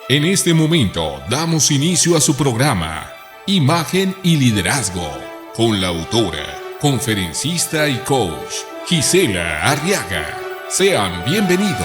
En este momento damos inicio a su programa Imagen y Liderazgo con la autora, conferencista y coach Gisela Arriaga. Sean bienvenidos.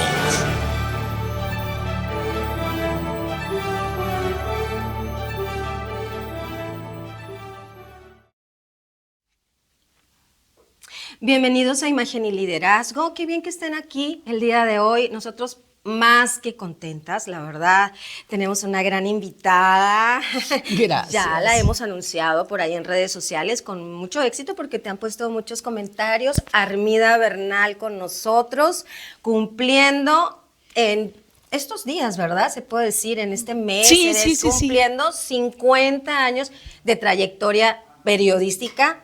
Bienvenidos a Imagen y Liderazgo. Qué bien que estén aquí el día de hoy. Nosotros más que contentas, la verdad. Tenemos una gran invitada. Gracias. Ya la hemos anunciado por ahí en redes sociales con mucho éxito porque te han puesto muchos comentarios. Armida Bernal con nosotros, cumpliendo en estos días, ¿verdad? Se puede decir, en este mes, Sí. cumpliendo 50 años de trayectoria periodística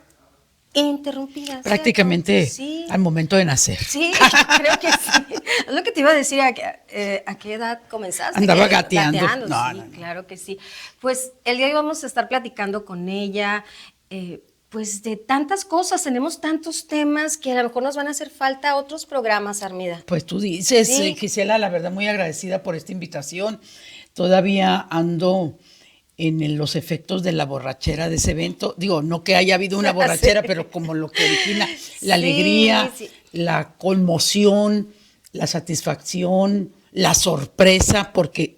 ininterrumpida. Prácticamente sí. Al momento de nacer. Sí, creo que sí. Es lo que te iba a decir, ¿a qué edad comenzaste? Andaba gateando. Sí, claro que sí. Pues el día de hoy vamos a estar platicando con ella, pues de tantas cosas, tenemos tantos temas que a lo mejor nos van a hacer falta otros programas, Armida. Pues tú dices, Sí. Gisela, la verdad muy agradecida por esta invitación. Todavía ando en los efectos de la borrachera de ese evento. Digo, no que haya habido una borrachera, pero como lo que origina la alegría, la conmoción, la satisfacción, la sorpresa, porque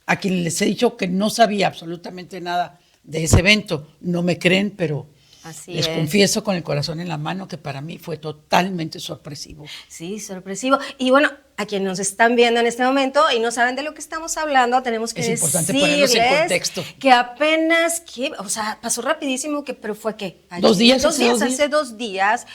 a quien les he dicho que no sabía absolutamente nada de ese evento, no me creen, pero Así les es. confieso con el corazón en la mano que para mí fue totalmente sorpresivo. Sí, sorpresivo. Y bueno, a quienes nos están viendo en este momento y no saben de lo que estamos hablando, tenemos que Es importante ponerlos en contexto. que apenas, o sea, pasó rapidísimo, pero fue que Hace 2 días. hace 2 días,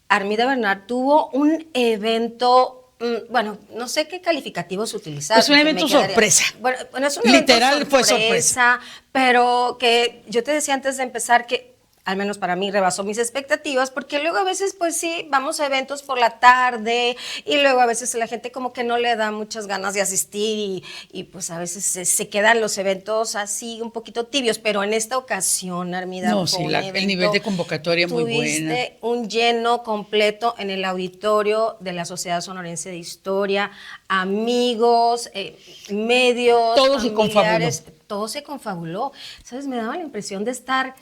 Armida Bernal tuvo un evento, bueno, no sé qué calificativos utilizar. Es un evento sorpresa. Bueno, es un Literal, evento fue sorpresa. Pero que yo te decía antes de empezar que al menos para mí rebasó mis expectativas, porque luego a veces pues sí, vamos a eventos por la tarde y luego a veces la gente como que no le da muchas ganas de asistir y pues a veces se quedan los eventos así un poquito tibios, pero en esta ocasión, Armida, No, sí, el nivel de convocatoria muy buena. Tuviste un lleno completo en el auditorio de la Sociedad Sonorense de Historia, amigos, medios, Todo se familiares, todo se confabuló. ¿Sabes? Me daba la impresión de estar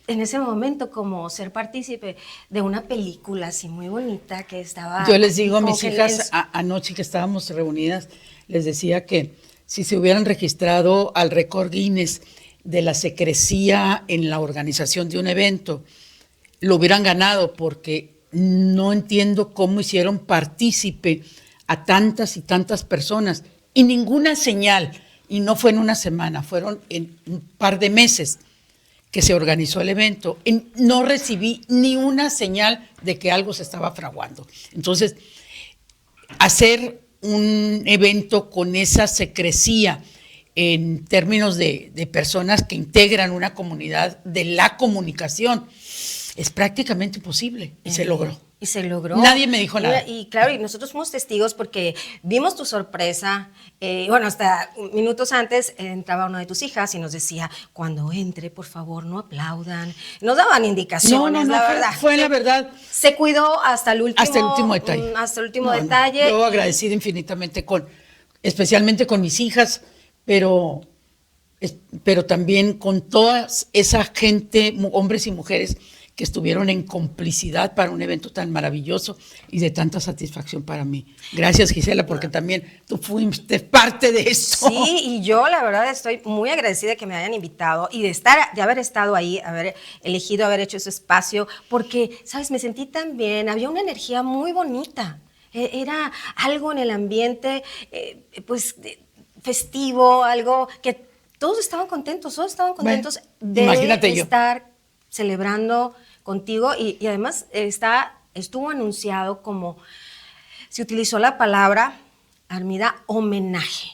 en ese momento como ser partícipe de una película así muy bonita que estaba... Yo les digo a mis hijas, anoche que estábamos reunidas, les decía que si se hubieran registrado al récord Guinness de la secrecía en la organización de un evento, lo hubieran ganado, porque no entiendo cómo hicieron partícipe a tantas y tantas personas y ninguna señal, y no fue en una semana, fueron en un par de meses que se organizó el evento, no recibí ni una señal de que algo se estaba fraguando. Entonces, hacer un evento con esa secrecía en términos de personas que integran una comunidad de la comunicación es prácticamente imposible, y se logró. Y se logró. Nadie me dijo nada. Y claro, y nosotros fuimos testigos porque vimos tu sorpresa. Bueno, hasta minutos antes entraba una de tus hijas y nos decía, cuando entre, por favor, no aplaudan. Nos daban indicaciones, No, la verdad. Fue la verdad. Se cuidó hasta el último detalle. Hasta el último detalle. Yo agradecida infinitamente especialmente con mis hijas, pero también con toda esa gente, hombres y mujeres, que estuvieron en complicidad para un evento tan maravilloso y de tanta satisfacción para mí. Gracias, Gisela, porque también tú fuiste parte de esto. Sí, y yo la verdad estoy muy agradecida de que me hayan invitado y de haber estado ahí, haber elegido, haber hecho ese espacio, porque, ¿sabes? Me sentí tan bien, había una energía muy bonita. Era algo en el ambiente, pues, festivo, algo que todos estaban contentos Imagínate de estar celebrando contigo y además estuvo anunciado como, se utilizó la palabra, Armida, homenaje.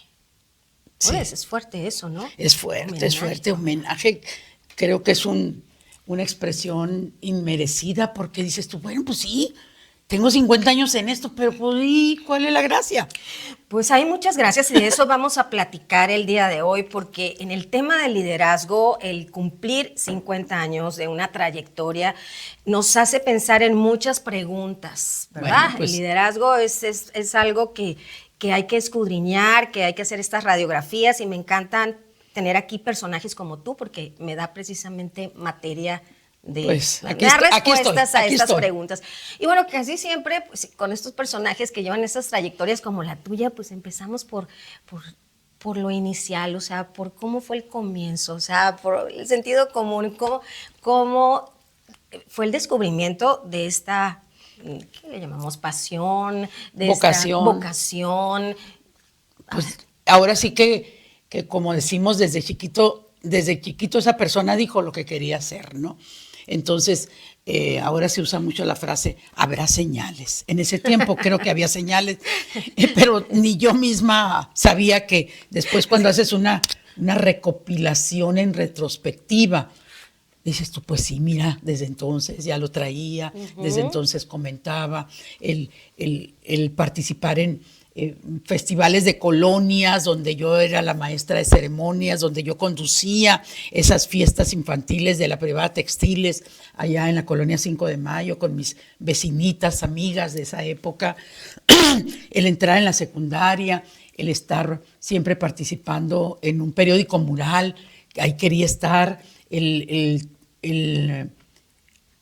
Sí. Pues es fuerte eso, ¿no? Es fuerte, homenaje. Creo que es una expresión inmerecida, porque dices tú, bueno, pues sí, tengo 50 años en esto, pero pues, ¿y cuál es la gracia? Pues hay muchas gracias y de eso vamos a platicar el día de hoy, porque en el tema del liderazgo, el cumplir 50 años de una trayectoria nos hace pensar en muchas preguntas, ¿verdad? Bueno, pues, el liderazgo es algo que que hay que escudriñar, que hay que hacer estas radiografías y me encantan tener aquí personajes como tú porque me da precisamente materia de dar respuestas a estas preguntas. Y bueno, casi siempre pues, con estos personajes que llevan estas trayectorias como la tuya, pues empezamos por lo inicial, o sea, por cómo fue el comienzo, o sea, por el sentido común, cómo fue el descubrimiento de esta, ¿qué le llamamos? Pasión, de vocación. Pues ahora sí que como decimos desde chiquito esa persona dijo lo que quería hacer, ¿no? Entonces, ahora se usa mucho la frase, habrá señales. En ese tiempo creo que había señales, pero ni yo misma sabía que después cuando haces una recopilación en retrospectiva, dices tú, pues sí, mira, desde entonces ya lo traía, desde entonces comentaba, el participar en festivales de colonias donde yo era la maestra de ceremonias, donde yo conducía esas fiestas infantiles de la privada Textiles allá en la colonia 5 de Mayo con mis vecinitas, amigas de esa época, el entrar en la secundaria, el estar siempre participando en un periódico mural, ahí quería estar, el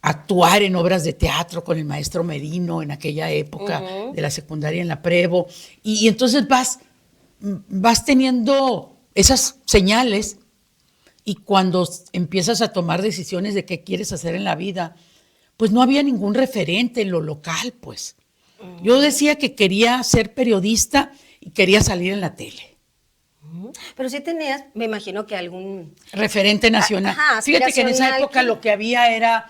actuar en obras de teatro con el maestro Merino en aquella época de la secundaria en la Prevo, y entonces vas teniendo esas señales y cuando empiezas a tomar decisiones de qué quieres hacer en la vida, pues no había ningún referente en lo local, pues. Yo decía que quería ser periodista y quería salir en la tele. Pero sí tenías, me imagino que algún... referente nacional. Fíjate que en esa época lo que había era...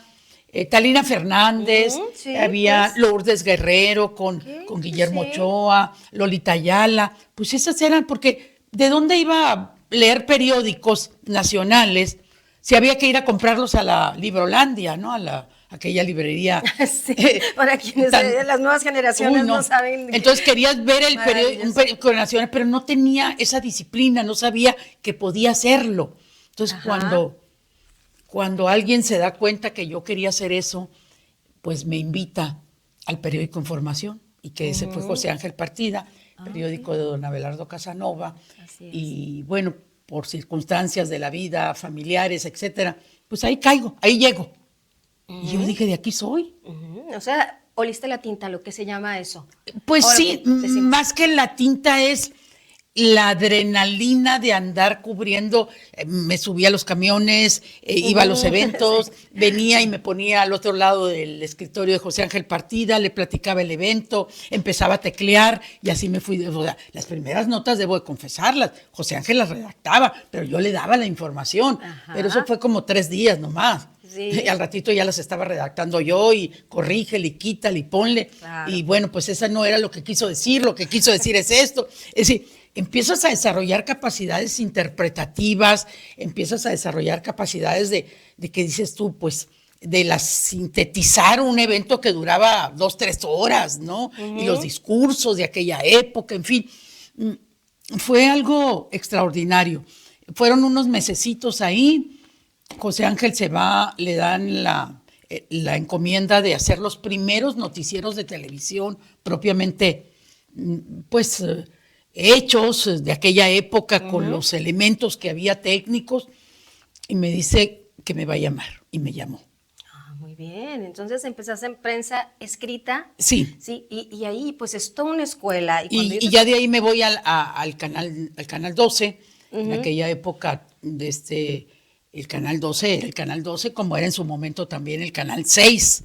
Talina Fernández, sí, había pues. Lourdes Guerrero con Guillermo Ochoa, Lolita Ayala, pues esas eran, porque ¿de dónde iba a leer periódicos nacionales si había que ir a comprarlos a la Librolandia, ¿no? Aquella librería. Sí, para quienes las nuevas generaciones no saben. Entonces querías ver el periódico nacional, pero no tenía esa disciplina, no sabía que podía hacerlo. Entonces cuando alguien se da cuenta que yo quería hacer eso, pues me invita al periódico Información, y que ese fue José Ángel Partida, periódico de don Abelardo Casanova, y bueno, por circunstancias de la vida, familiares, etcétera, pues ahí caigo, ahí llego. Y yo dije, de aquí soy. O sea, oliste la tinta, lo que se llama eso. Pues sí, más que la tinta es la adrenalina de andar cubriendo, me subía a los camiones, iba a los eventos, venía y me ponía al otro lado del escritorio de José Ángel Partida, le platicaba el evento, empezaba a teclear y así me fui. O sea, las primeras notas debo de confesarlas, José Ángel las redactaba, pero yo le daba la información, pero eso fue como 3 días nomás. Y al ratito ya las estaba redactando yo y corrígele y quítale y ponle. Claro. Y bueno, pues esa no era lo que quiso decir, lo que quiso decir es esto. Es decir, empiezas a desarrollar capacidades interpretativas, empiezas a desarrollar capacidades de que dices tú, pues, de sintetizar un evento que duraba 2-3 horas, ¿no? Y los discursos de aquella época, en fin, fue algo extraordinario. Fueron unos mesecitos ahí. José Ángel se va, le dan la encomienda de hacer los primeros noticieros de televisión propiamente, pues, hechos de aquella época con los elementos que había técnicos, y me dice que me va a llamar, y me llamó. Muy bien, entonces empezaste en prensa escrita. Sí. Sí, y ahí pues es toda una escuela. Y ya de ahí me voy al canal 12, en aquella época el canal 12 era el canal 12, como era en su momento también el canal 6.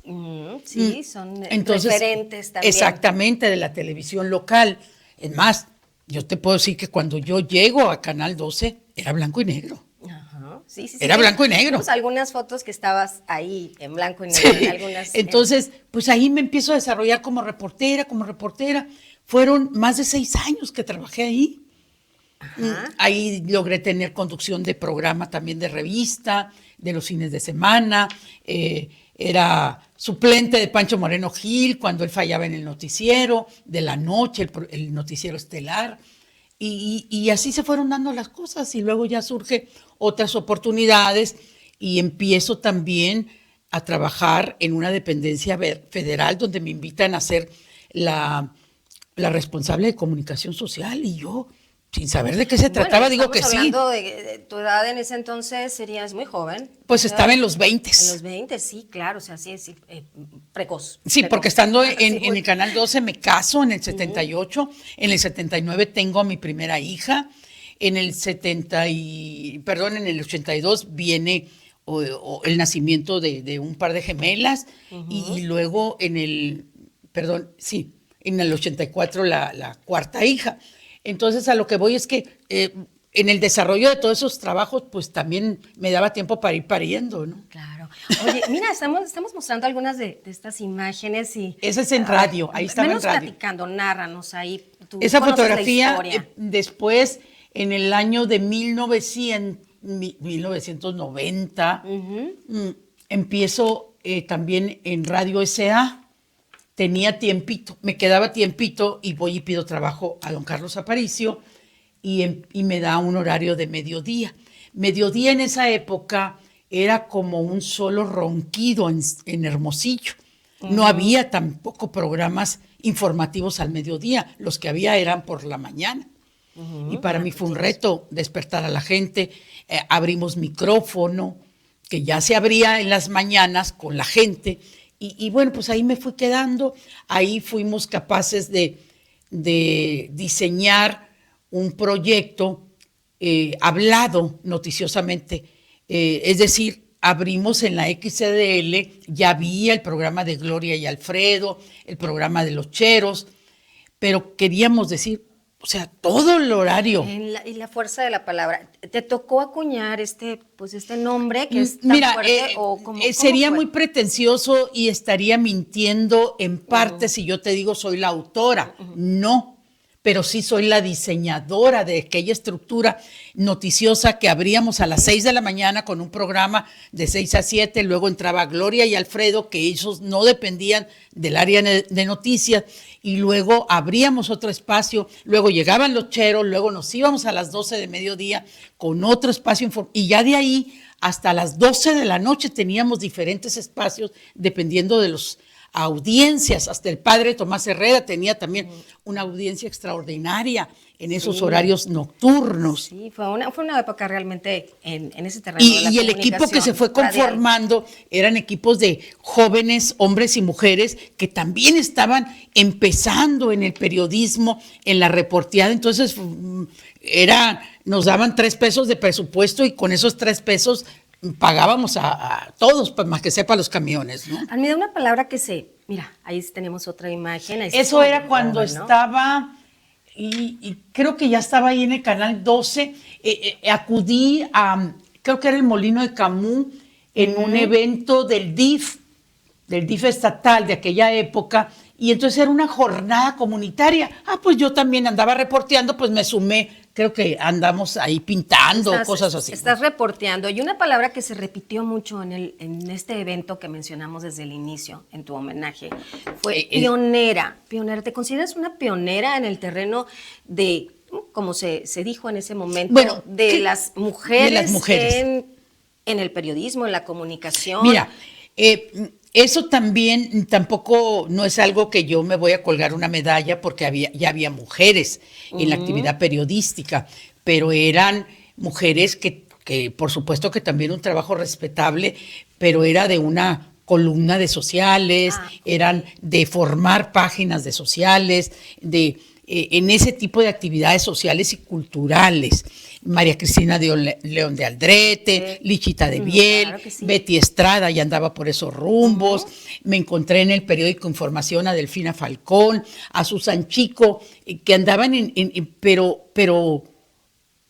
Sí, son referentes también. Exactamente, de la televisión local. Es más, yo te puedo decir que cuando yo llego a canal 12 era blanco y negro. Sí, era blanco y negro. Tenemos algunas fotos que estabas ahí en blanco y negro. Sí. Algunas, entonces, pues ahí me empiezo a desarrollar como reportera. Fueron más de 6 años que trabajé ahí. Ahí logré tener conducción de programa también de revista, de los fines de semana. Era suplente de Pancho Moreno Gil cuando él fallaba en el noticiero de la noche, el noticiero estelar. Y así se fueron dando las cosas, y luego ya surgen otras oportunidades y empiezo también a trabajar en una dependencia federal donde me invitan a hacer la responsable de comunicación social, y yo, sin saber de qué se trataba, digo que sí. Hablando de tu edad en ese entonces, serías muy joven. Pues estaba en los 20. En los 20, sí, claro, o sea, sí, precoz. Sí, precoz. porque estando Sí, en el Canal 12 me caso en el 78, en el 79 tengo a mi primera hija, en el 82 viene el nacimiento de un par de gemelas, y luego en el 84 la cuarta hija. Entonces, a lo que voy es que en el desarrollo de todos esos trabajos, pues también me daba tiempo para ir pariendo, ¿no? Claro. Oye, mira, estamos mostrando algunas de estas imágenes y... Esa es en radio, ahí estaba en radio. Platicando, narranos ahí. Esa fotografía, después, en el año de 1990, empiezo también en Radio S.A., tenía tiempito, me quedaba tiempito y voy y pido trabajo a don Carlos Aparicio y me da un horario de mediodía. Mediodía en esa época era como un solo ronquido en Hermosillo. No había tampoco programas informativos al mediodía, los que había eran por la mañana. Y para mí fue un reto despertar a la gente. Abrimos micrófono, que ya se abría en las mañanas con la gente. Y bueno, pues ahí me fui quedando, ahí fuimos capaces de diseñar un proyecto hablado noticiosamente, es decir, abrimos en la XCDL, ya había el programa de Gloria y Alfredo, el programa de los Cheros, pero queríamos decir, o sea, todo el horario. Y la fuerza de la palabra. ¿Te tocó acuñar este nombre que es tan fuerte? ¿Cómo sería fue? muy pretencioso y estaría mintiendo en parte si yo te digo soy la autora. No, pero sí soy la diseñadora de aquella estructura noticiosa que abríamos a las 6 de la mañana con un programa de 6 a 7, luego entraba Gloria y Alfredo, que ellos no dependían del área de noticias, y luego abríamos otro espacio, luego llegaban los Cheros, luego nos íbamos a las 12 de mediodía con otro espacio, y ya de ahí hasta las 12 de la noche teníamos diferentes espacios dependiendo de los audiencias. Hasta el padre Tomás Herrera tenía también una audiencia extraordinaria en esos horarios nocturnos. Sí, fue una época realmente en ese terreno. Y el equipo que se fue conformando eran equipos de jóvenes, hombres y mujeres, que también estaban empezando en el periodismo, en la reporteada. Entonces, nos daban 3 pesos de presupuesto y con esos 3 pesos pagábamos a todos, pues, más que sepa los camiones, ¿no? Almida, una palabra mira, ahí tenemos otra imagen. Eso era cuando estaba, y creo que ya estaba ahí en el Canal 12, acudí creo que era el Molino de Camus, en un evento del DIF estatal de aquella época, y entonces era una jornada comunitaria. Pues yo también andaba reporteando, pues me sumé. Creo que andamos ahí pintando, cosas así. Estás reporteando. Y una palabra que se repitió mucho en este evento que mencionamos desde el inicio, en tu homenaje, fue pionera. Pionera. ¿Te consideras una pionera en el terreno de, como se dijo en ese momento, de las mujeres, en el periodismo, en la comunicación? Mira, eso también tampoco no es algo que yo me voy a colgar una medalla, porque ya había mujeres en la actividad periodística, pero eran mujeres que por supuesto que también un trabajo respetable, pero era de una columna de sociales, eran de formar páginas de sociales, en ese tipo de actividades sociales y culturales. María Cristina de León de Aldrete, Lichita de Biel, claro sí. Betty Estrada ya andaba por esos rumbos. Me encontré en el periódico Información a Delfina Falcón, a Susan Chico, que andaban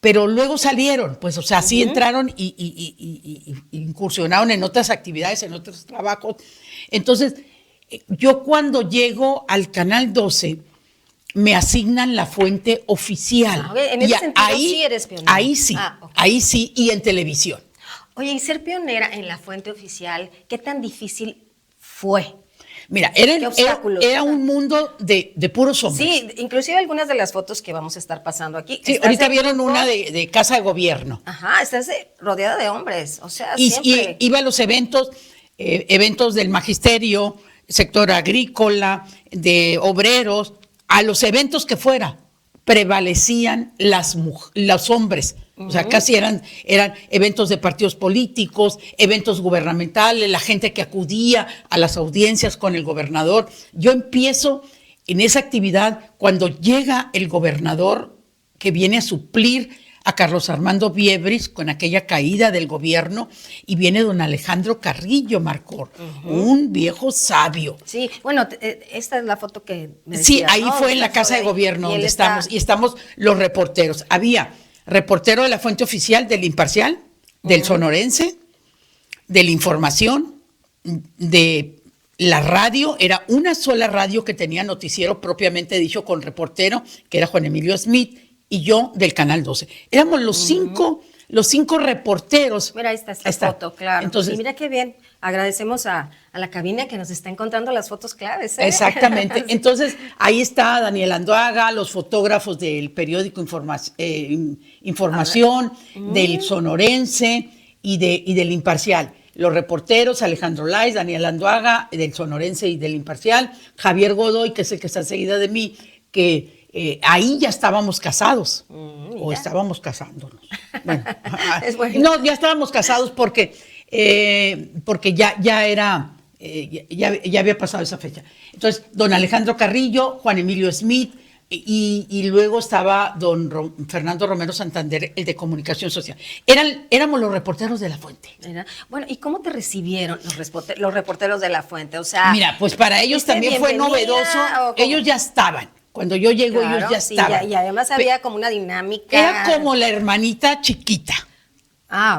pero luego salieron, pues, o sea, sí entraron y incursionaron en otras actividades, en otros trabajos. Entonces, yo cuando llego al Canal 12, me asignan la fuente oficial. En ese sentido sí eres pionera. Ahí sí, y en televisión. Oye, y ser pionera en la fuente oficial, ¿qué tan difícil fue? Mira, era un mundo de puros hombres. Sí, inclusive algunas de las fotos que vamos a estar pasando aquí. Sí, ahorita vieron una de Casa de Gobierno. Ajá, estás rodeada de hombres, o sea, siempre. Y iba a los eventos del magisterio, sector agrícola, de obreros, a los eventos que fuera, prevalecían los hombres. O sea, casi eran eventos de partidos políticos, eventos gubernamentales, la gente que acudía a las audiencias con el gobernador. Yo empiezo en esa actividad cuando llega el gobernador que viene a suplir a Carlos Armando Viebris con aquella caída del gobierno, y viene don Alejandro Carrillo Marcor, un viejo sabio. Sí, bueno, esta es la foto que me decías, sí, ahí ¿no? fue en la Casa de Gobierno donde estamos, y estamos los reporteros. Había reportero de la Fuente Oficial, del Imparcial, del Sonorense, de la Información, de la radio. Era una sola radio que tenía noticiero propiamente dicho con reportero, que era Juan Emilio Smith, y yo del Canal 12. Éramos los cinco reporteros. Mira, ahí está foto, claro. Entonces, y mira qué bien. Agradecemos a la cabina que nos está encontrando las fotos claves. Exactamente. Sí. Entonces, ahí está Daniel Anduaga, los fotógrafos del periódico Información, del Sonorense y del Imparcial. Los reporteros, Alejandro Lais, Daniel Anduaga, del Sonorense y del Imparcial, Javier Godoy, que es el que está enseguida de mí, que ahí ya estábamos casados, o estábamos casándonos. Bueno, no, ya estábamos casados porque ya había pasado esa fecha. Entonces, don Alejandro Carrillo, Juan Emilio Smith, y luego estaba don Fernando Romero Santander, el de Comunicación Social. Éramos los reporteros de La Fuente. Bueno, ¿y cómo te recibieron los reporteros de La Fuente? O sea, mira, pues para ellos también fue novedoso. Ellos ya estaban. Cuando yo llego, claro, ellos ya estaban. Y además había como una dinámica. Era como la hermanita chiquita.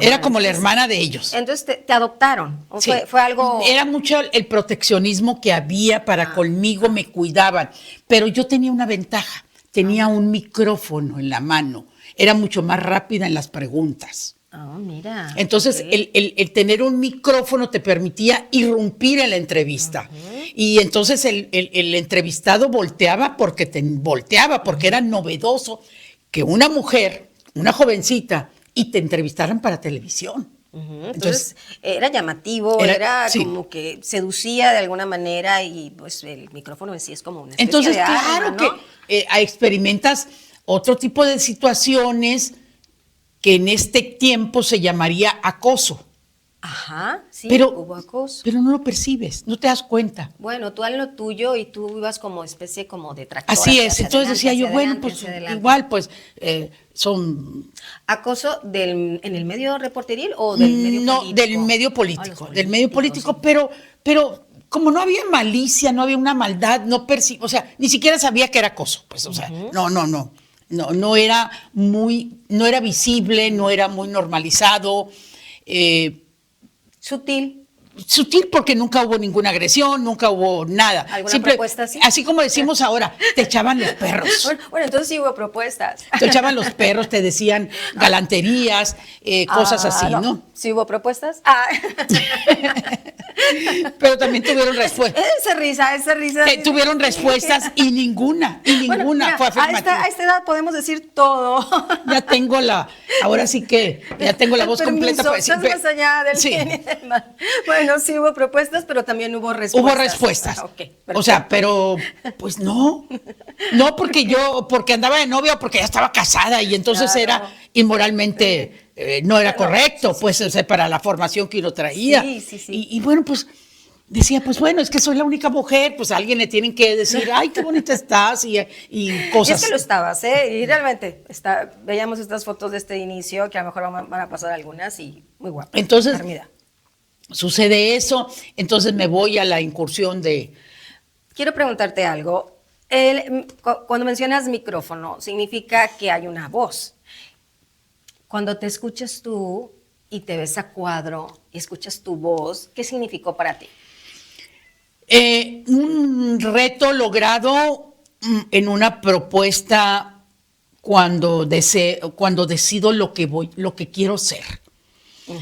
Era como la hermana de ellos. Entonces te adoptaron. ¿O sí. fue algo? Era mucho el proteccionismo que había para conmigo, me cuidaban. Pero yo tenía una ventaja. Tenía un micrófono en la mano. Era mucho más rápida en las preguntas. Mira. Entonces, el tener un micrófono te permitía irrumpir en la entrevista. Y entonces el entrevistado volteaba porque era novedoso que una mujer, una jovencita, y te entrevistaran para televisión. Entonces, era llamativo, era como que seducía de alguna manera, y pues el micrófono en sí es como una especie entonces, de claro, arma, ¿no? Que experimentas otro tipo de situaciones que en este tiempo se llamaría acoso. Ajá, sí, hubo acoso. Pero no lo percibes, no te das cuenta. Bueno, tú en lo tuyo y tú ibas como especie como de tractora. Así es, entonces decía yo, bueno, pues igual, pues son... ¿Acoso en el medio reporteril o del medio político? No, del medio político, del medio político, sí. pero como no había malicia, no había una maldad, o sea, ni siquiera sabía que era acoso, pues, o sea, no era visible, no era muy normalizado, Sutil porque nunca hubo ninguna agresión, nunca hubo nada. ¿Alguna propuesta sí? Así como decimos ahora, te echaban los perros. Bueno, entonces sí hubo propuestas. Te echaban los perros, te decían galanterías, cosas así, ¿no? ¿Sí hubo propuestas? Pero también tuvieron respuestas. Esa risa. Tuvieron respuestas y ninguna mira, fue afirmativa. A esta edad podemos decir todo. Ya tengo la voz completa. Pues, más allá del bien y del mal. Bueno, sí hubo propuestas, pero también hubo respuestas. Hubo respuestas. Okay, o sea, pero pues no porque andaba de novia o porque ya estaba casada y entonces era inmoralmente... no era correcto, sí. Pues, o sea, para la formación que uno traía. Sí. Y bueno, pues, decía, pues bueno, es que soy la única mujer, pues a alguien le tienen que decir, ay, qué bonita estás, y cosas. Y es que lo estabas, y realmente, veíamos estas fotos de este inicio, que a lo mejor van a pasar algunas, y muy guapas. Entonces, Armida. Sucede eso, entonces me voy a la incursión de... Quiero preguntarte algo. Cuando mencionas micrófono, significa que hay una voz. Cuando te escuchas tú y te ves a cuadro y escuchas tu voz, ¿qué significó para ti? Un reto logrado en una propuesta cuando decido lo que quiero ser.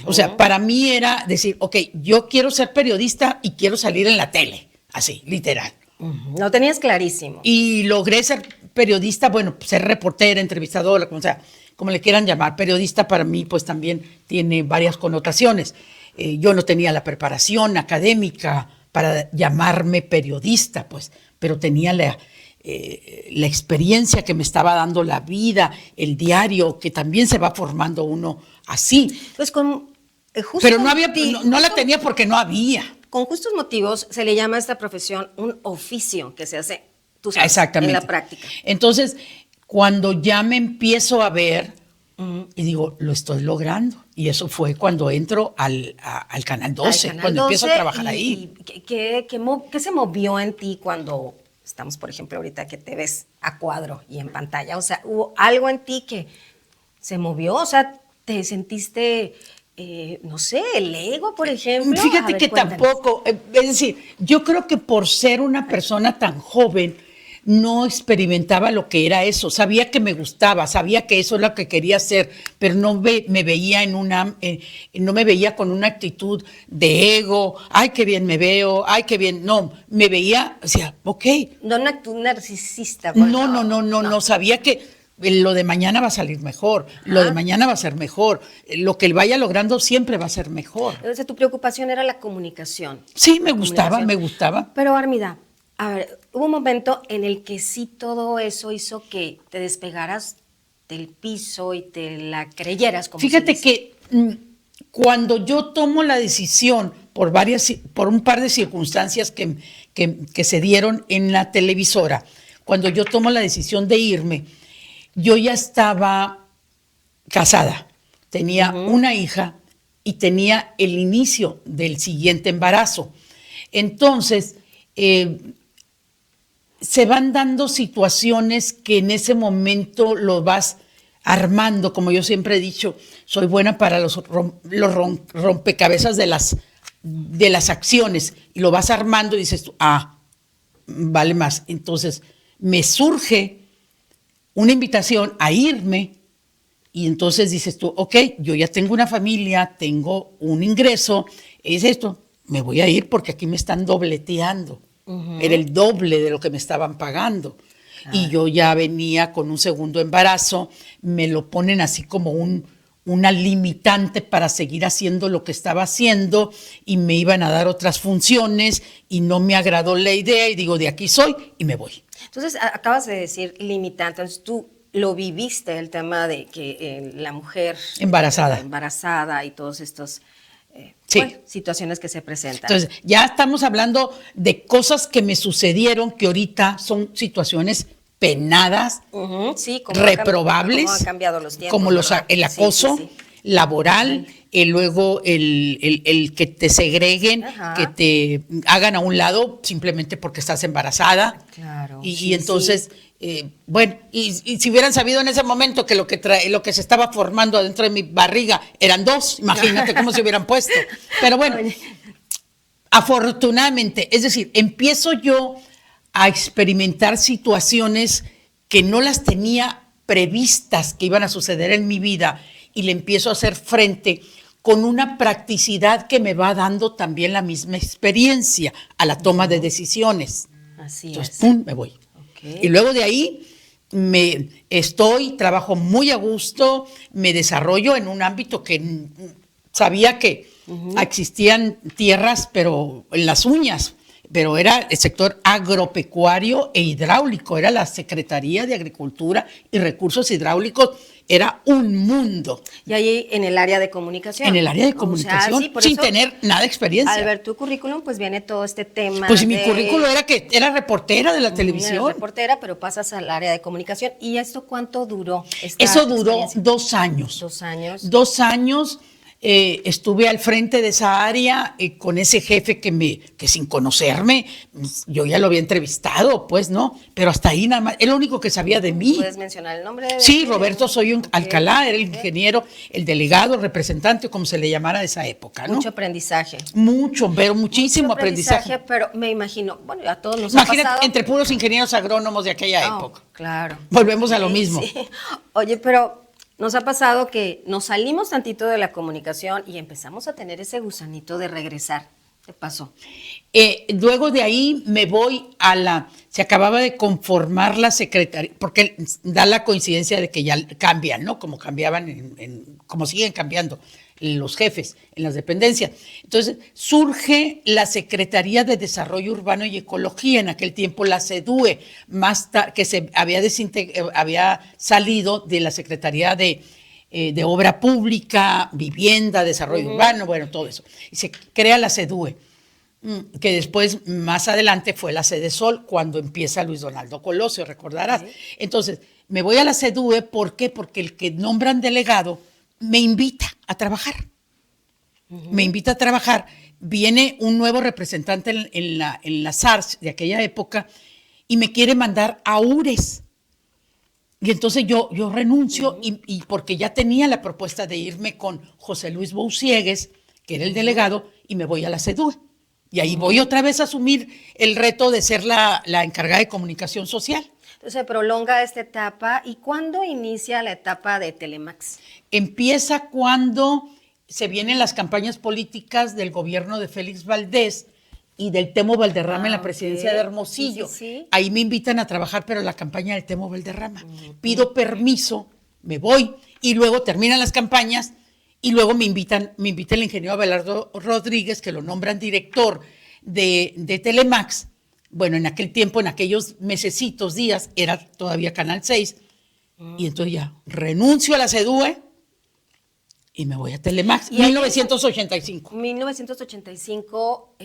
O sea, para mí era decir, ok, yo quiero ser periodista y quiero salir en la tele, así, literal. Lo tenías clarísimo. Y logré ser periodista, bueno, ser reportera, entrevistadora, como le quieran llamar. Periodista para mí pues también tiene varias connotaciones. Yo no tenía la preparación académica para llamarme periodista, pues, pero tenía la experiencia que me estaba dando la vida, el diario, que también se va formando uno así. Entonces, Pero no la tenía porque no había. Con justos motivos se le llama a esta profesión un oficio que se hace, tú sabes, Exactamente. en la práctica. Entonces, cuando ya me empiezo a ver, y digo, lo estoy logrando. Y eso fue cuando entro al Canal 12, cuando empiezo a trabajar ahí. ¿Qué se movió en ti cuando estamos, por ejemplo, ahorita que te ves a cuadro y en pantalla? O sea, ¿hubo algo en ti que se movió? O sea, ¿te sentiste, no sé, el ego, por ejemplo? Fíjate que cuéntanos. Tampoco, es decir, yo creo que por ser una persona tan joven, no experimentaba lo que era eso. Sabía que me gustaba, sabía que eso es lo que quería hacer, pero no me veía no me veía con una actitud de ego. Ay, qué bien me veo, ay, qué bien. No, me veía, o sea, ok. No una actitud narcisista. No, sabía que lo de mañana va a salir mejor, lo de mañana va a ser mejor, lo que vaya logrando siempre va a ser mejor. O sea, tu preocupación era la comunicación. Sí, me gustaba. Pero Armida, a ver, hubo un momento en el que sí todo eso hizo que te despegaras del piso y te la creyeras. Como fíjate que cuando yo tomo la decisión por un par de circunstancias que se dieron en la televisora, cuando yo tomo la decisión de irme, yo ya estaba casada, tenía una hija y tenía el inicio del siguiente embarazo. Entonces, se van dando situaciones que en ese momento lo vas armando. Como yo siempre he dicho, soy buena para los rompecabezas de las acciones, y lo vas armando y dices tú, vale más. Entonces me surge una invitación a irme, y entonces dices tú, ok, yo ya tengo una familia, tengo un ingreso, es esto, me voy a ir porque aquí me están dobleteando. Era el doble de lo que me estaban pagando. Y yo ya venía con un segundo embarazo, me lo ponen así como una limitante para seguir haciendo lo que estaba haciendo, y me iban a dar otras funciones y no me agradó la idea y digo, de aquí soy, y me voy. Entonces, acabas de decir limitante, entonces tú lo viviste, el tema de que la mujer embarazada y todos estos... Sí. Bueno, situaciones que se presentan. Entonces, ya estamos hablando de cosas que me sucedieron, que ahorita son situaciones penadas, sí, reprobables, como han cambiado los tiempos, como el acoso laboral, luego el que te segreguen, que te hagan a un lado simplemente porque estás embarazada. Claro. Y entonces... bueno, y si hubieran sabido en ese momento que lo que se estaba formando adentro de mi barriga eran dos, imagínate cómo se hubieran puesto. Pero bueno, afortunadamente, es decir, empiezo yo a experimentar situaciones que no las tenía previstas que iban a suceder en mi vida, y le empiezo a hacer frente con una practicidad que me va dando también la misma experiencia a la toma de decisiones. Así entonces, es. ¡pum!, me voy. Y luego de ahí trabajo muy a gusto, me desarrollo en un ámbito que sabía que existían tierras, pero en las uñas, pero era el sector agropecuario e hidráulico, era la Secretaría de Agricultura y Recursos Hidráulicos, era un mundo. Y ahí en el área de comunicación. En el área de comunicación, sí, sin tener nada de experiencia. Al ver tu currículum, pues viene todo este tema. Pues mi currículum era que era reportera de la televisión. Eres reportera, pero pasas al área de comunicación. ¿Y esto cuánto duró? Eso duró 2 años. 2 años. 2 años. Estuve al frente de esa área con ese jefe que sin conocerme, yo ya lo había entrevistado, pues, ¿no? Pero hasta ahí nada más, era lo único que sabía de mí. ¿Puedes mencionar el nombre? Sí, Roberto Alcalá, era el ingeniero, el delegado, el representante, como se le llamara de esa época, ¿no? Mucho aprendizaje. Muchísimo aprendizaje. Pero me imagino, bueno, a todos nos ha pasado. Entre puros ingenieros agrónomos de aquella época. Claro. Volvemos a lo mismo. Sí. Oye, pero... nos ha pasado que nos salimos tantito de la comunicación y empezamos a tener ese gusanito de regresar. ¿Qué pasó? Luego de ahí me voy se acababa de conformar la secretaría, porque da la coincidencia de que ya cambian, ¿no? Como cambiaban, como siguen cambiando los jefes en las dependencias. Entonces surge la Secretaría de Desarrollo Urbano y Ecología, en aquel tiempo la SEDUE, que se había salido de la Secretaría de Obra Pública, Vivienda, Desarrollo Urbano, bueno, todo eso. Y se crea la SEDUE, que después, más adelante, fue la Sedesol, cuando empieza Luis Donaldo Colosio, recordarás. Entonces, me voy a la SEDUE, ¿por qué? Porque el que nombran delegado me invita a trabajar. Me invita a trabajar. Viene un nuevo representante en la SARS de aquella época y me quiere mandar a URES. Y entonces yo renuncio y porque ya tenía la propuesta de irme con José Luis Bouciegues, que era el delegado, y me voy a la SEDUE. Y ahí voy otra vez a asumir el reto de ser la encargada de comunicación social. Entonces se prolonga esta etapa. ¿Y cuándo inicia la etapa de Telemax? Empieza cuando se vienen las campañas políticas del gobierno de Félix Valdés y del Temo Valderrama en la presidencia de Hermosillo. Sí. Ahí me invitan a trabajar, pero la campaña del Temo Valderrama. Pido permiso, me voy, y luego terminan las campañas, y luego me invita el ingeniero Abelardo Rodríguez, que lo nombran director de Telemax. Bueno, en aquel tiempo, en aquellos mesecitos, días, era todavía Canal 6, y entonces ya renuncio a la SEDUE y me voy a Telemax, 1985. 1985,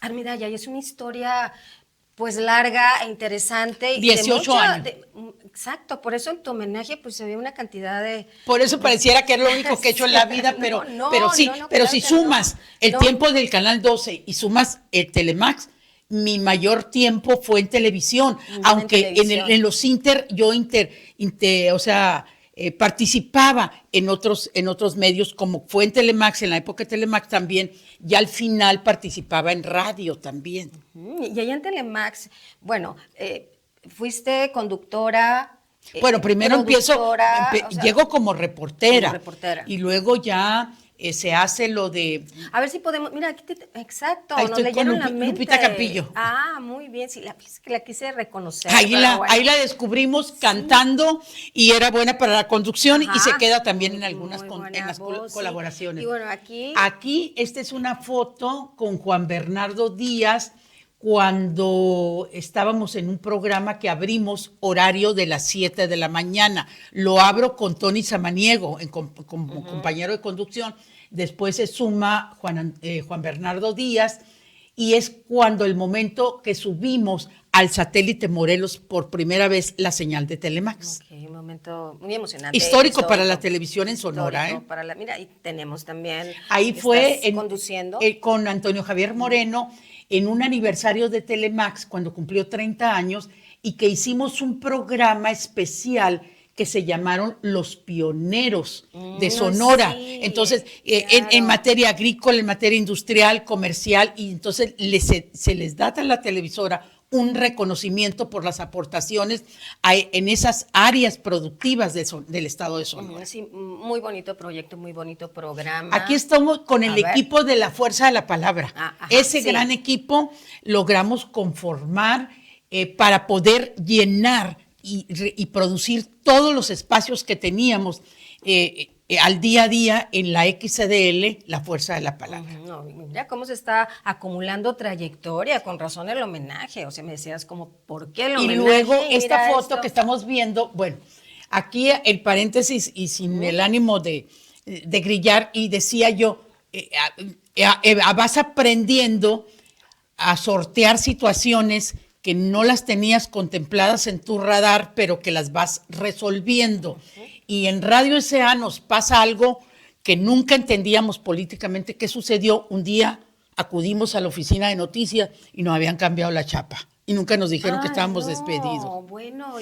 Armida, y es una historia pues larga e interesante. 18 años. Exacto, por eso en tu homenaje pues se ve una cantidad de... Por eso pareciera que es lo único que he hecho en la vida, pero sí, pero si sumas el tiempo del Canal 12 y sumas el Telemax, mi mayor tiempo fue en televisión, aunque en los participaba en otros medios, como fue en Telemax, en la época de Telemax también, y al final participaba en radio también. Y allá en Telemax, bueno, fuiste conductora. Bueno, primero llego como reportera, y luego ya se hace lo de... A ver si podemos, mira, aquí exacto, ahí nos estoy leyeron con la mente. Lupita Campillo. Ah, muy bien, sí, la quise reconocer. Ahí la descubrimos cantando y era buena para la conducción. Ajá. Y se queda también en algunas colaboraciones. Y bueno, aquí esta es una foto con Juan Bernardo Díaz cuando estábamos en un programa que abrimos horario de las 7 de la mañana. Lo abro con Tony Samaniego como compañero de conducción. Después se suma Juan Bernardo Díaz y es cuando el momento que subimos al satélite Morelos por primera vez la señal de Telemax. Un momento muy emocionante. Histórico para la televisión en Sonora. Mira, y tenemos también... Ahí fue conduciendo. Con Antonio Javier Moreno en un aniversario de Telemax cuando cumplió 30 años y que hicimos un programa especial que se llamaron Los Pioneros de Sonora. Sí, entonces, claro. en materia agrícola, en materia industrial, comercial, y entonces se les da a la televisora un reconocimiento por las aportaciones en esas áreas productivas del estado de Sonora. Sí, muy bonito proyecto, muy bonito programa. Aquí estamos con el equipo de la Fuerza de la Palabra. Ese gran equipo logramos conformar para poder llenar y producir todos los espacios que teníamos al día a día en la XCDL, la Fuerza de la Palabra. Mira cómo se está acumulando trayectoria, con razón el homenaje. O sea, me decías como, ¿por qué el homenaje? Y luego esta foto que estamos viendo, bueno, aquí el paréntesis y sin el ánimo de grillar, y decía yo, vas aprendiendo a sortear situaciones que no las tenías contempladas en tu radar, pero que las vas resolviendo. Y en Radio S.A. nos pasa algo que nunca entendíamos políticamente qué sucedió. Un día acudimos a la oficina de noticias y nos habían cambiado la chapa. Y nunca nos dijeron que estábamos despedidos. Bueno,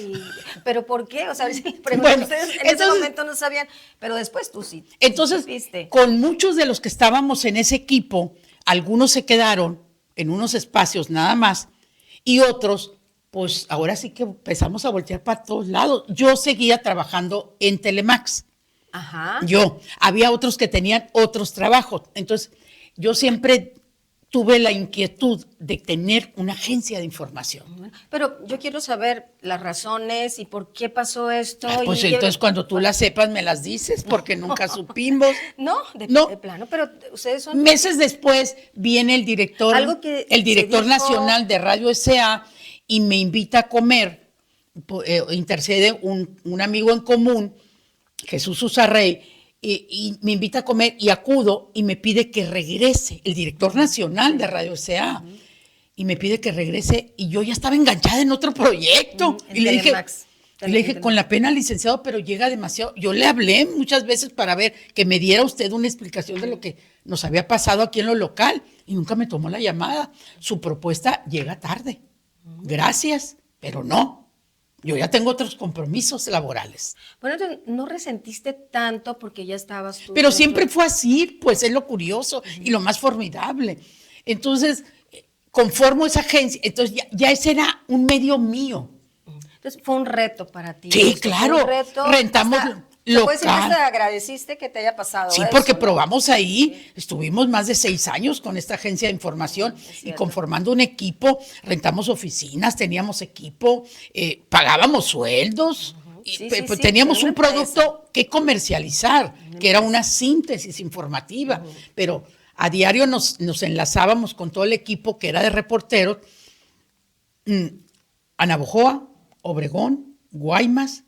¿pero por qué? O sea, ustedes en ese momento no sabían, pero después tú sí. Entonces, con muchos de los que estábamos en ese equipo, algunos se quedaron en unos espacios nada más, y otros, pues ahora sí que empezamos a voltear para todos lados. Yo seguía trabajando en Telemax. Había otros que tenían otros trabajos. Entonces, yo siempre tuve la inquietud de tener una agencia de información. Pero yo quiero saber las razones y por qué pasó esto. Pues entonces cuando tú las sepas me las dices, porque nunca supimos. No, No. de plano, pero ustedes son... Meses después viene el director nacional de Radio S.A. y me invita a comer, intercede un amigo en común, Jesús Usarrey, y me invita a comer y acudo y me pide que regrese, el director nacional de Radio S.A. Y me pide que regrese y yo ya estaba enganchada en otro proyecto. Y le dije, con la pena, licenciado, pero llega demasiado. Yo le hablé muchas veces para ver que me diera usted una explicación de lo que nos había pasado aquí en lo local y nunca me tomó la llamada. Su propuesta llega tarde. Gracias, pero no. Yo ya tengo otros compromisos laborales. Bueno, entonces, no resentiste tanto porque ya estabas tú. Pero siempre fue así, pues es lo curioso y lo más formidable. Entonces, conformo esa agencia, entonces ya ese era un medio mío. Entonces, fue un reto para ti. Sí, claro. Fue un reto. Rentamos local. Puedes decir que te agradeciste que te haya pasado. Sí, eso, porque ¿no? probamos ahí, estuvimos más de 6 años con esta agencia de información y conformando un equipo, rentamos oficinas, teníamos equipo, pagábamos sueldos, teníamos un producto que comercializar, que era una síntesis informativa, pero a diario nos enlazábamos con todo el equipo que era de reporteros, Navojoa, Obregón, Guaymas,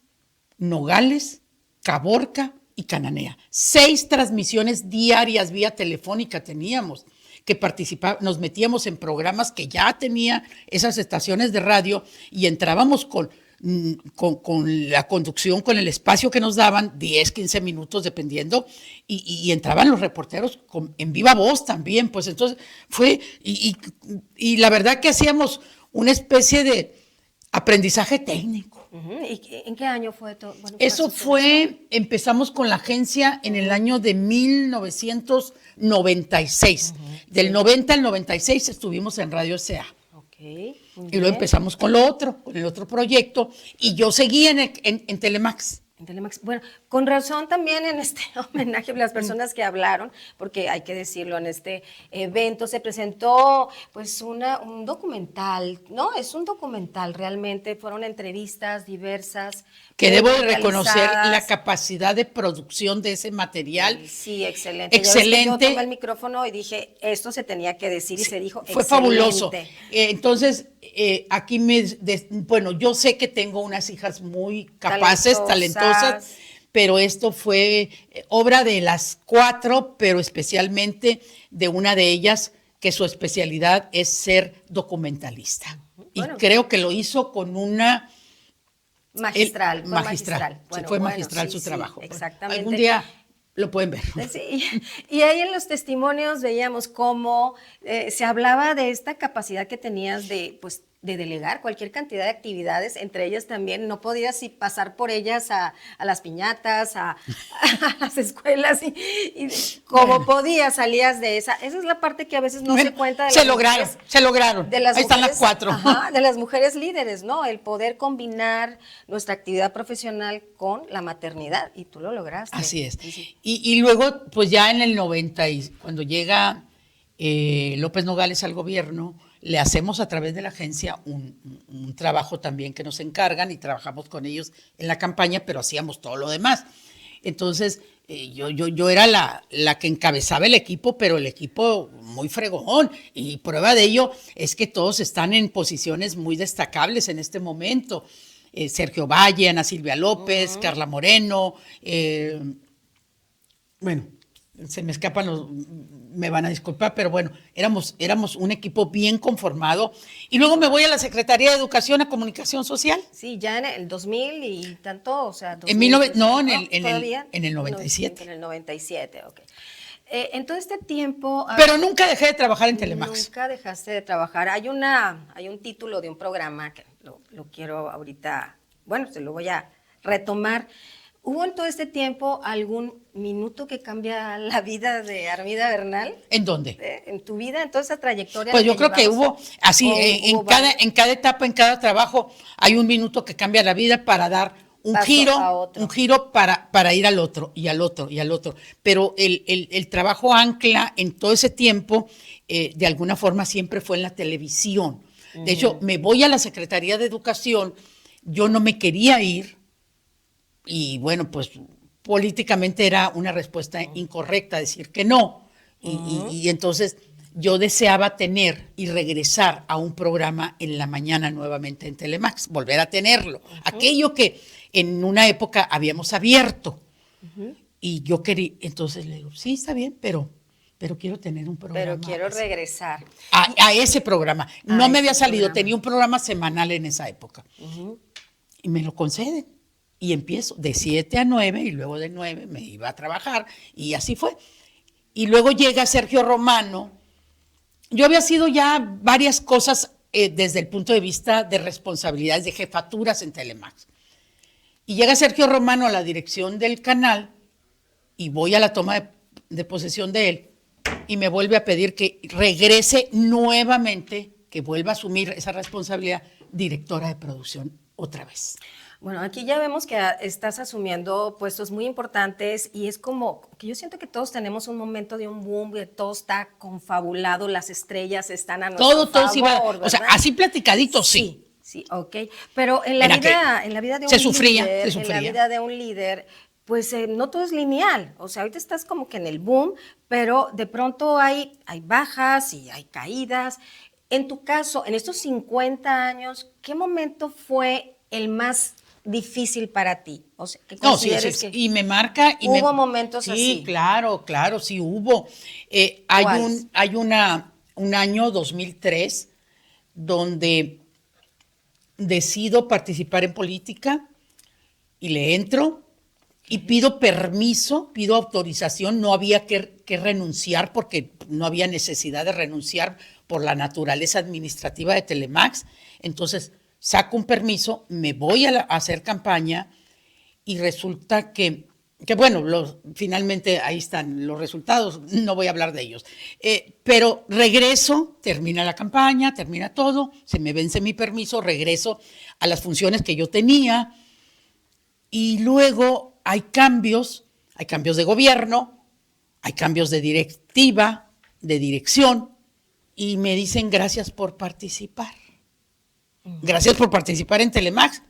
Nogales, Caborca y Cananea. 6 transmisiones diarias vía telefónica teníamos, que nos metíamos en programas que ya tenía esas estaciones de radio y entrábamos con la conducción, con el espacio que nos daban, 10, 15 minutos dependiendo, y entraban los reporteros en viva voz también, pues entonces fue, y la verdad que hacíamos una especie de aprendizaje técnico. ¿Y en qué año fue todo? Bueno, eso fue, empezamos con la agencia en el año de 1996. Del 90 al 96 estuvimos en Radio S.A. Y luego empezamos con el otro proyecto, y yo seguí en Telemax. En Telemax. Bueno, con razón también en este homenaje a las personas que hablaron, porque hay que decirlo, en este evento se presentó pues un documental, ¿no? Es un documental, realmente fueron entrevistas diversas. Que debo de reconocer la capacidad de producción de ese material. Sí, excelente. Excelente. Yo tomé el micrófono y dije, esto se tenía que decir, y se dijo fue excelente. Fabuloso. Entonces, aquí yo sé que tengo unas hijas muy capaces, talentosas, pero esto fue obra de las 4, pero especialmente de una de ellas, que su especialidad es ser documentalista. Bueno, y creo que lo hizo con una... Magistral. Fue magistral su trabajo. Exactamente. Algún día lo pueden ver. Sí, y ahí en los testimonios veíamos cómo se hablaba de esta capacidad que tenías de delegar cualquier cantidad de actividades, entre ellas también no podías pasar por ellas a las piñatas, a las escuelas, y como podías salías de esa. Esa es la parte que a veces no se cuenta. Se lograron. Ahí están las 4. Ajá, de las mujeres líderes, ¿no? El poder combinar nuestra actividad profesional con la maternidad, y tú lo lograste. Así es. Sí. Y luego, pues ya en el 90, cuando llega López Nogales al gobierno, le hacemos a través de la agencia un trabajo también que nos encargan, y trabajamos con ellos en la campaña, pero hacíamos todo lo demás. Entonces, yo era la que encabezaba el equipo, pero el equipo muy fregón, y prueba de ello es que todos están en posiciones muy destacables en este momento. Sergio Valle, Ana Silvia López, Carla Moreno, se me escapan me van a disculpar, pero bueno, éramos un equipo bien conformado. Y luego me voy a la Secretaría de Educación a Comunicación Social. Sí, ya en el 2000 y tanto, o sea... 2000, en el 97. En el 97, ok. En todo este tiempo... Pero nunca dejé de trabajar en Telemax. Nunca dejaste de trabajar. Hay un título de un programa que lo quiero ahorita... Bueno, se lo voy a retomar. ¿Hubo en todo este tiempo algún minuto que cambia la vida de Armida Bernal? ¿En dónde? En tu vida, en toda esa trayectoria. Pues yo creo que hubo, así, en cada etapa, en cada trabajo, hay un minuto que cambia la vida para dar un giro para ir al otro y al otro y al otro. Pero el trabajo ancla en todo ese tiempo, de alguna forma, siempre fue en la televisión. De hecho, me voy a la Secretaría de Educación, yo no me quería ir, y bueno, pues políticamente era una respuesta incorrecta decir que no. Y entonces yo deseaba tener y regresar a un programa en la mañana nuevamente en Telemax, volver a tenerlo. Aquello que en una época habíamos abierto. Y yo quería, entonces le digo, sí, está bien, pero quiero tener un programa. Pero quiero regresar. A ese programa. No me había salido, tenía un programa semanal en esa época. Y me lo conceden. Y empiezo de 7 a 9 y luego de 9 me iba a trabajar y así fue. Y luego llega Sergio Romano. Yo había sido ya varias cosas desde el punto de vista de responsabilidades, de jefaturas en Telemax. Y llega Sergio Romano a la dirección del canal y voy a la toma de posesión de él y me vuelve a pedir que regrese nuevamente, que vuelva a asumir esa responsabilidad, directora de producción otra vez. Bueno, aquí ya vemos que estás asumiendo puestos muy importantes y es como que yo siento que todos tenemos un momento de un boom, que todo está confabulado, las estrellas están a nuestro favor, se iba, o sea, así platicadito, sí. Sí, ok. Pero en la vida de un líder, en la vida de un líder, pues no todo es lineal. O sea, ahorita estás como que en el boom, pero de pronto hay bajas y hay caídas. En tu caso, en estos 50 años, ¿qué momento fue el más difícil para ti? O sea, que consideres que y me marca. Y hubo momentos así. Sí, claro, sí hubo. Hay un año 2003 donde decido participar en política y le entro y pido permiso, pido autorización. No había que renunciar porque no había necesidad de renunciar por la naturaleza administrativa de Telemax. Entonces saco un permiso, me voy a hacer campaña y resulta que bueno, finalmente ahí están los resultados, no voy a hablar de ellos. Pero regreso, termina la campaña, termina todo, se me vence mi permiso, regreso a las funciones que yo tenía y luego hay cambios de gobierno, hay cambios de directiva, de dirección y me dicen gracias por participar. Gracias por participar en Telemax.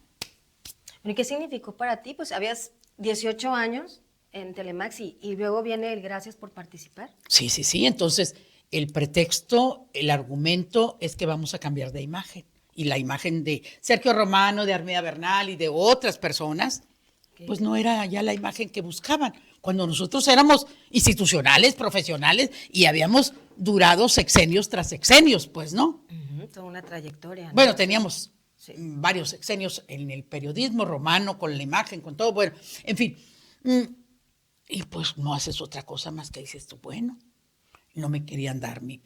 ¿Y qué significó para ti? Pues habías 18 años en Telemax y luego viene el gracias por participar. Sí. Entonces, el pretexto, el argumento es que vamos a cambiar de imagen. Y la imagen de Sergio Romano, de Armida Bernal y de otras personas, pues no era ya la imagen que buscaban. Cuando nosotros éramos institucionales, profesionales y habíamos durado sexenios tras sexenios, pues, ¿no? Toda una trayectoria, ¿no? Bueno, teníamos varios sexenios en el periodismo romano, con la imagen, con todo, bueno, en fin. Y pues no haces otra cosa más que dices tú, bueno, no me querían dar mi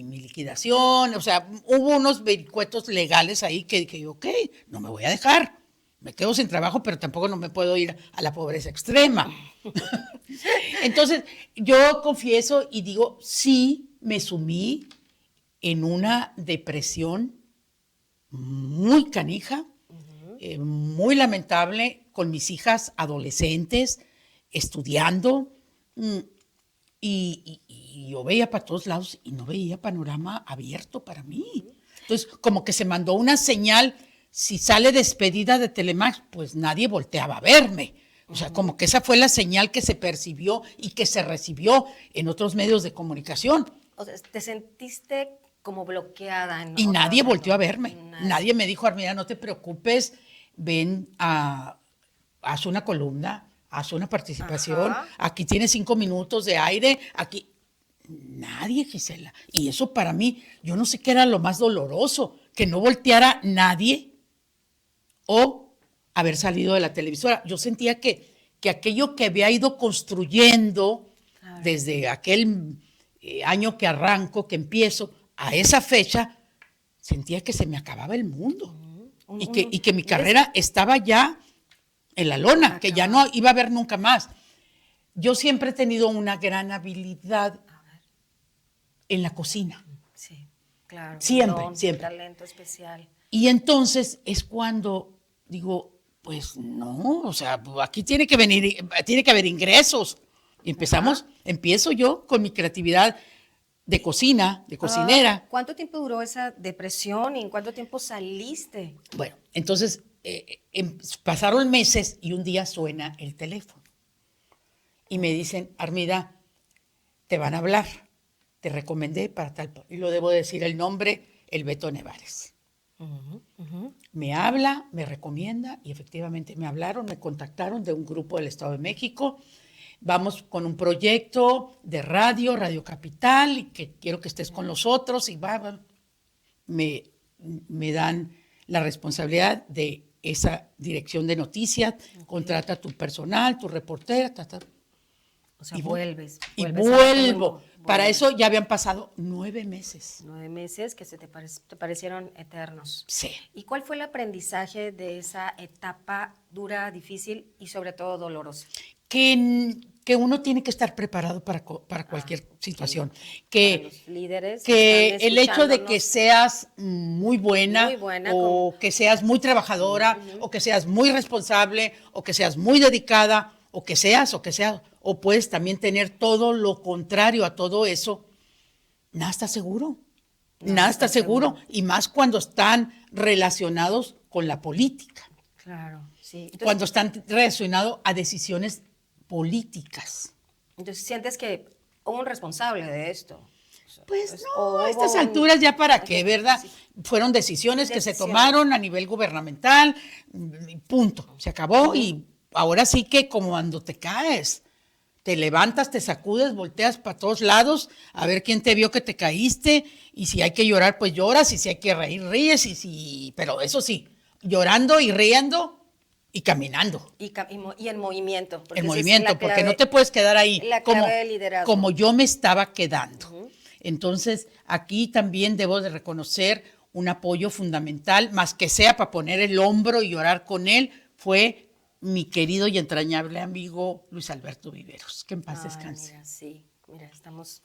liquidación, o sea, hubo unos vericuetos legales ahí que dije, ok, no me voy a dejar, me quedo sin trabajo, pero tampoco no me puedo ir a la pobreza extrema. Entonces, yo confieso y digo, sí, me sumí en una depresión muy canija, muy lamentable, con mis hijas adolescentes, estudiando, y yo veía para todos lados y no veía panorama abierto para mí. Entonces, como que se mandó una señal, si sale despedida de Telemax, pues nadie volteaba a verme. O sea, como que esa fue la señal que se percibió y que se recibió en otros medios de comunicación. O sea, ¿te sentiste como bloqueada? Y nadie volteó a verme. Nadie me dijo, Armida, no te preocupes, ven haz una columna, haz una participación, aquí tienes 5 minutos de aire, aquí. Nadie, Gisela. Y eso para mí, yo no sé qué era lo más doloroso, que no volteara nadie o haber salido de la televisora. Yo sentía que aquello que había ido construyendo desde aquel año que arranco, que empiezo, a esa fecha, sentía que se me acababa el mundo y que mi carrera estaba ya en la lona, que ya no iba a haber nunca más. Yo siempre he tenido una gran habilidad en la cocina. Sí, claro. Siempre. Talento especial. Y entonces es cuando digo, pues no, o sea, aquí tiene que haber ingresos. Y empiezo yo con mi creatividad de cocina, de cocinera. ¿Cuánto tiempo duró esa depresión y en cuánto tiempo saliste? Bueno, entonces pasaron meses y un día suena el teléfono. Y me dicen, Armida, te van a hablar. Te recomendé para tal. Y lo debo decir el nombre, el Beto Nevares. Me habla, me recomienda y efectivamente me hablaron, me contactaron de un grupo del Estado de México. Vamos con un proyecto de Radio Capital, y que quiero que estés con nosotros. Y me dan la responsabilidad de esa dirección de noticias, contrata tu personal, tu reportera, O sea, y vuelves. Y vuelvo. vuelvo. Para eso ya habían pasado 9 meses. 9 meses que te parecieron eternos. Sí. ¿Y cuál fue el aprendizaje de esa etapa dura, difícil y sobre todo dolorosa? Que uno tiene que estar preparado para cualquier situación. Para los líderes que están el hecho de que escuchándonos. seas muy buena o como- que seas muy trabajadora, o que seas muy responsable, o que seas muy dedicada, o que seas, o puedes también tener todo lo contrario a todo eso, nada está seguro. Nada está seguro, y más cuando están relacionados con la política. Claro, sí. Entonces, Cuando están relacionados a decisiones políticas. entonces sientes que hubo un responsable de esto. Pues o no, a hubo estas un- alturas ya para qué, Ok, ¿verdad? sí. Fueron decisiones que se Decisiones. tomaron a nivel gubernamental, y punto, se acabó. Y ahora sí que como cuando te caes, te levantas, te sacudes, volteas para todos lados a ver quién te vio que te caíste, y si hay que llorar, pues lloras, y si hay que reír, ríes, pero eso sí, llorando y riendo y caminando. Y en movimiento. porque El esa es movimiento, la porque clave- no te puedes quedar ahí la clave del liderazgo. como yo me estaba quedando. Entonces, aquí también debo de reconocer un apoyo fundamental, más que sea para poner el hombro y llorar con él, fue mi querido y entrañable amigo Luis Alberto Viveros, que en paz Ay, descanse. mira, sí, mira, estamos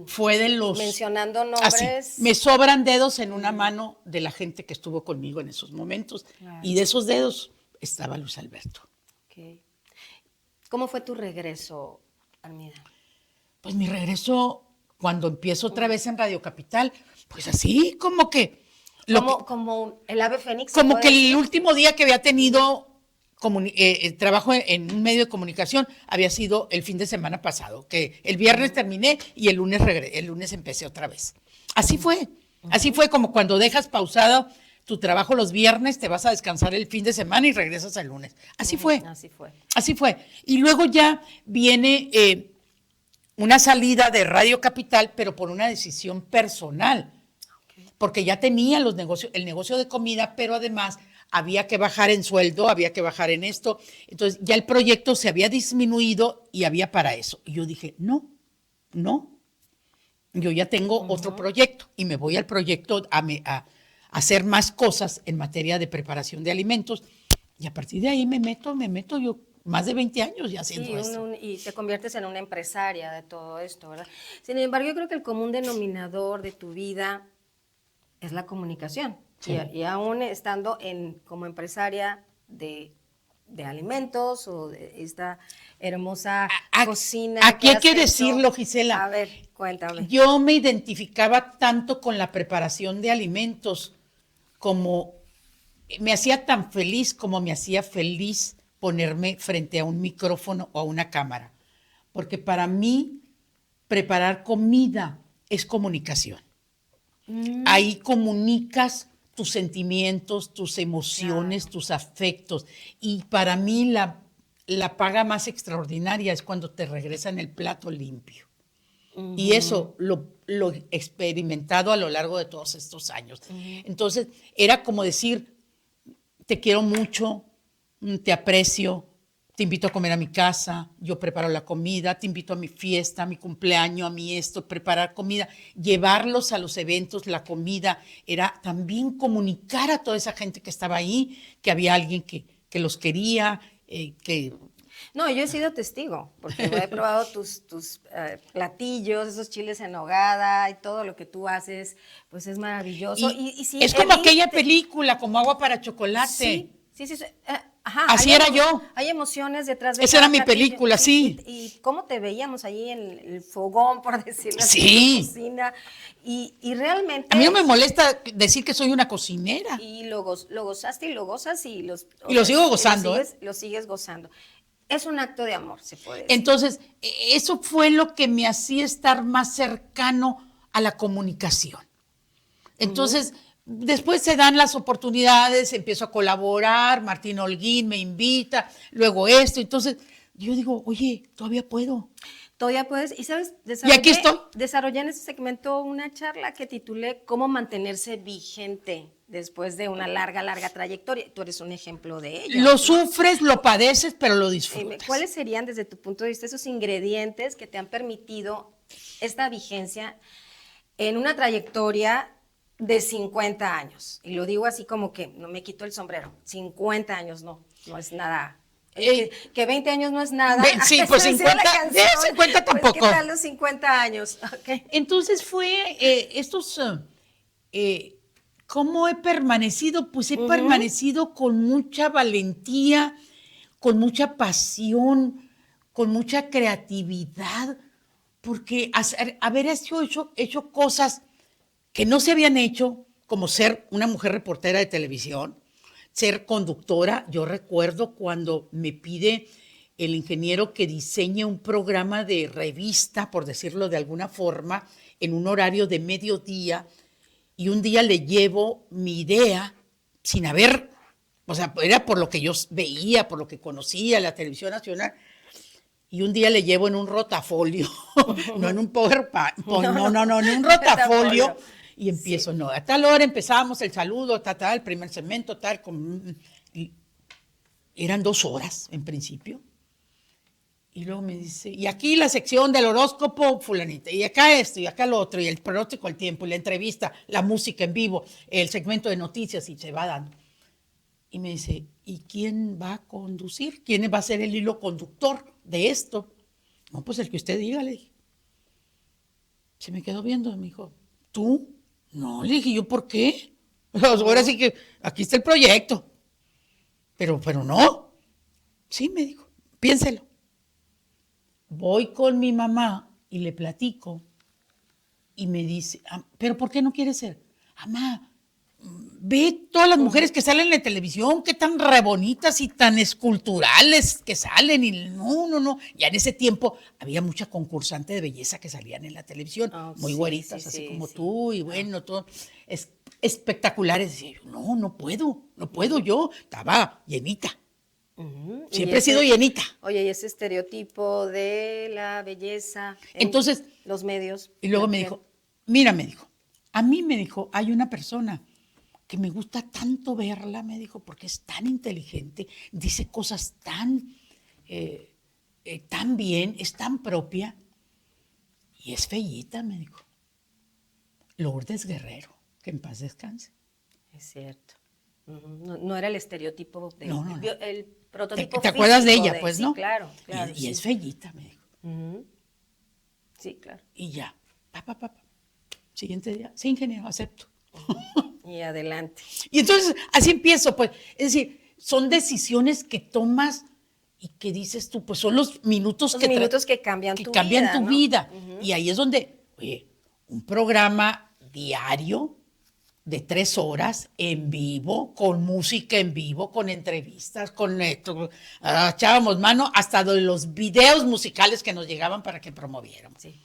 Fue de los... mencionando Así, nombres. me sobran dedos en una mano de la gente que estuvo conmigo en esos momentos. Claro. Y de esos dedos estaba Luis Alberto. Ok. ¿Cómo fue tu regreso, Armida? Pues mi regreso, cuando empiezo otra vez en Radio Capital, pues así como que... Como el ave fénix. como ¿se que puede el decir? último día que había tenido trabajo en un medio de comunicación había sido el fin de semana pasado, que el viernes terminé y el lunes empecé otra vez. Así fue como cuando dejas pausado tu trabajo los viernes, te vas a descansar el fin de semana y regresas el lunes. Así fue. Así fue. Y luego ya viene una salida de Radio Capital, pero por una decisión personal. Porque ya tenía el negocio de comida, pero además había que bajar en sueldo, había que bajar en esto. Entonces ya el proyecto se había disminuido y había para eso. Y yo dije, no, yo ya tengo otro proyecto y me voy al proyecto a hacer más cosas en materia de preparación de alimentos. Y a partir de ahí me meto yo más de 20 años ya haciendo esto. Y te conviertes en una empresaria de todo esto, ¿verdad? Sin embargo, yo creo que el común denominador de tu vida es la comunicación. Sí. Y aún estando como empresaria de alimentos o de esta hermosa cocina. Aquí hay has que hecho. decirlo, Gisela. A ver, cuéntame. Yo me identificaba tanto con la preparación de alimentos como me hacía tan feliz como me hacía feliz ponerme frente a un micrófono o a una cámara. Porque para mí, preparar comida es comunicación. Ahí comunicas tus sentimientos, tus emociones, tus afectos. Y para mí la paga más extraordinaria es cuando te regresan el plato limpio. Y eso lo he experimentado a lo largo de todos estos años. Entonces, era como decir, te quiero mucho, te aprecio, te invito a comer a mi casa, yo preparo la comida, te invito a mi fiesta, a mi cumpleaños, a mi esto, preparar comida, llevarlos a los eventos, la comida, era también comunicar a toda esa gente que estaba ahí, que había alguien que los quería, que... No, yo he sido testigo, porque he probado tus platillos, esos chiles en nogada y todo lo que tú haces, pues es maravilloso. Y sí, es como aquella película, como Agua para Chocolate. Sí. Ajá, así era yo. Hay emociones detrás de Esa era cada mi platillo. película, sí. Y cómo te veíamos ahí en el fogón, por decirlo así, Sí. en la cocina. Y realmente... A mí no me molesta decir que soy una cocinera. Y lo gozaste y lo gozas y Y lo sigo gozando, lo sigues gozando. Es un acto de amor, se puede decir. Entonces, eso fue lo que me hacía estar más cercano a la comunicación. Entonces, después se dan las oportunidades, empiezo a colaborar, Martín Holguín me invita, luego esto, entonces yo digo, oye, todavía puedo. Todavía puedes, y sabes, Y aquí estoy. Desarrollé en ese segmento una charla que titulé ¿Cómo mantenerse vigente después de una larga trayectoria? Tú eres un ejemplo de ello. Lo sufres, lo padeces, pero lo disfrutas. ¿Cuáles serían, desde tu punto de vista, esos ingredientes que te han permitido esta vigencia en una trayectoria de 50 años? Y lo digo así como que no me quito el sombrero. 50 años no es nada. Que 20 años no es nada. Sí, pues 50 tampoco. Pues, ¿qué tal los 50 años? Okay. Entonces fue ¿cómo he permanecido? Pues he permanecido con mucha valentía, con mucha pasión, con mucha creatividad, porque haber hecho cosas que no se habían hecho, como ser una mujer reportera de televisión, ser conductora. Yo recuerdo cuando me pide el ingeniero que diseñe un programa de revista, por decirlo de alguna forma, en un horario de mediodía, y un día le llevo mi idea sin haber, o sea, era por lo que yo veía, por lo que conocía la televisión nacional, y un día le llevo en un rotafolio, no en un PowerPoint, no, en un rotafolio, y empiezo, a tal hora empezamos el saludo, el primer segmento, y eran 2 horas en principio. Y luego me dice, y aquí la sección del horóscopo fulanita, y acá esto, y acá lo otro, y el pronóstico al tiempo, y la entrevista, la música en vivo, el segmento de noticias, y se va dando. Y me dice, ¿y quién va a conducir? ¿Quién va a ser el hilo conductor de esto? No, pues el que usted diga, le dije. Se me quedó viendo, me dijo, ¿tú? No, le dije, ¿yo por qué? Ahora sí que aquí está el proyecto. Pero no. Sí, me dijo, piénselo. Voy con mi mamá y le platico y me dice, ¿pero por qué no quiere ser? Mamá, ve todas las mujeres que salen en la televisión, qué tan re bonitas y tan esculturales que salen. Y no. Ya en ese tiempo había mucha concursante de belleza que salían en la televisión, muy güeritas, así como tú, y bueno, todo espectaculares. Decía yo, no puedo yo. Estaba llenita. Siempre he sido llenita. Oye, y ese estereotipo de la belleza, entonces, los medios. Y luego me dijo, mira, me dijo, a mí me dijo, hay una persona que me gusta tanto verla, me dijo, porque es tan inteligente, dice cosas tan bien, es tan propia, y es feíta, me dijo. Lourdes Guerrero, que en paz descanse. Es cierto. No era el estereotipo el prototipo. ¿Te acuerdas de ella, pues, sí, no? Claro. Y es feíta, me dijo. Sí, claro. Y ya, siguiente día, sí, ingeniero, acepto. Y adelante. Y entonces, así empiezo, pues, es decir, son decisiones que tomas y que dices tú, pues son los minutos que cambian tu vida. Y ahí es donde, oye, un programa diario de 3 horas en vivo, con música en vivo, con entrevistas, con esto, echábamos mano hasta de los videos musicales que nos llegaban para que promoviéramos. Sí.